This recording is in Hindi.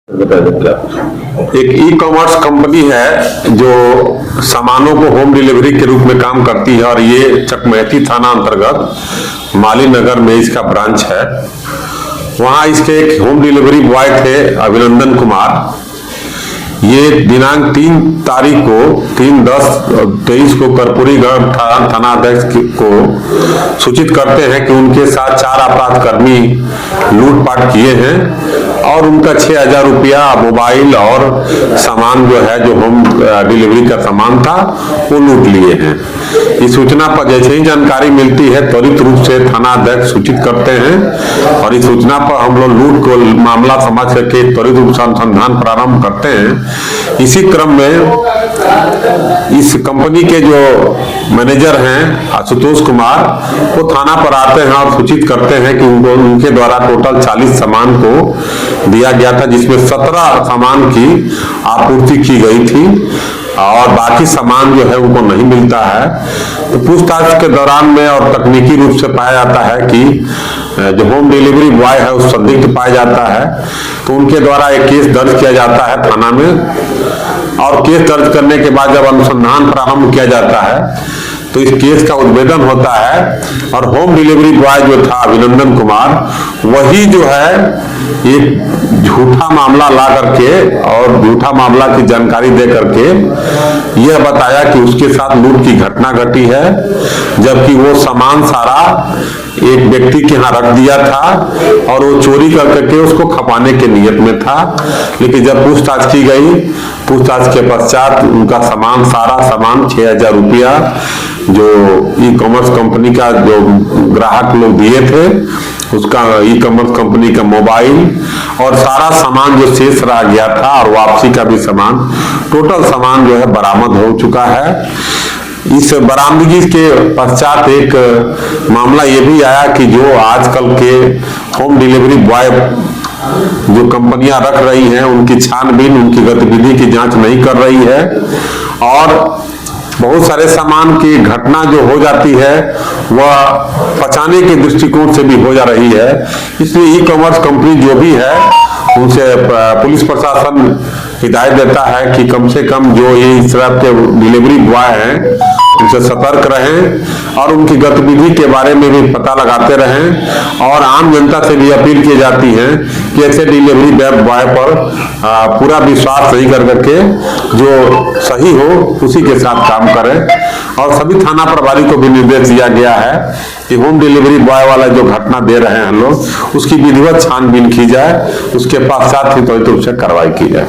एक ई कॉमर्स कंपनी है जो सामानों को होम डिलीवरी के रूप में काम करती है और ये चकमेहती थाना अंतर्गत माली नगर में इसका ब्रांच है। वहां इसके एक होम डिलीवरी बॉय थे अभिनंदन कुमार। ये दिनांक 3 तारीख को 3/10/23 को कर्पूरीगढ़ थानाध्यक्ष को सूचित करते हैं कि उनके साथ 4 अपराधकर्मी लूटपाट किए हैं और उनका 6,000 रुपया, मोबाइल और सामान जो है, जो होम डिलीवरी का सामान था, वो लूट लिए हैं। इस सूचना पर जैसे ही जानकारी मिलती है त्वरित रूप से थानाध्यक्ष सूचित करते हैं और इस सूचना पर हम लोग लूट को मामला समझ करके त्वरित रूप से अनुसंधान प्रारंभ करते हैं। इसी क्रम में इस कंपनी के जो मैनेजर हैं आशुतोष कुमार, वो थाना पर आते हैं और सूचित करते हैं कि उनके द्वारा टोटल 40 सामान को दिया गया था, जिसमें 17 सामान की आपूर्ति की गई थी और बाकी सामान जो है उनको नहीं मिलता है। तो पूछताछ के दौरान में और तकनीकी रूप से पाया जाता है कि जो होम डिलीवरी बॉय है उस संदिग्ध पाया जाता है, तो उनके द्वारा एक केस दर्ज किया जाता है थाना में और केस दर्ज करने के बाद जब अनुसंधान प्रारंभ किया जाता है तो इस केस का उद्भेदन होता है और होम डिलीवरी बॉय जो था अभिनंदन कुमार, वही जो है एक झूठा मामला ला करके और झूठा मामला की जानकारी दे करके यह बताया कि उसके साथ लूट की घटना घटी है, जबकि वो सामान सारा एक व्यक्ति के यहाँ रख दिया था और वो चोरी करके उसको खपाने के नियत में था। लेकिन जब पूछताछ की गई, पूछताछ के पश्चात उनका सारा सामान 6,000 रुपया जो ई कॉमर्स कंपनी का जो ग्राहक लोग दिए थे, उसका ई कॉमर्स कंपनी का मोबाइल और सारा सामान जो शेष रह गया था और वापसी का भी सामान, टोटल सामान जो है बरामद हो चुका है। इस बरामदगी के पश्चात एक मामला ये भी आया कि जो आजकल के होम डिलीवरी बॉय जो कंपनियां रख रही हैं, उनकी छानबीन, उनकी गतिविधि की जांच नहीं कर रही है और बहुत सारे सामान की घटना जो हो जाती है वह बचाने के दृष्टिकोण से भी हो जा रही है। इसलिए ई कॉमर्स कंपनी जो भी है उनसे पुलिस प्रशासन हिदायत देता है कि कम से कम जो ये इस तरह के डिलीवरी बॉय हैं उनसे सतर्क रहें और उनकी गतिविधि के बारे में भी पता लगाते रहें और आम जनता से भी अपील की जाती है कि ऐसे डिलीवरी बॉय पर पूरा विश्वास नहीं कर करके जो सही हो उसी के साथ काम करें। और सभी थाना प्रभारी को भी निर्देश दिया गया है कि होम डिलीवरी बॉय वाला जो घटना दे रहे हैं लोग, उसकी विधिवत छानबीन की जाए, उसके पश्चात ही त्वरित रूप से कार्रवाई की जाए।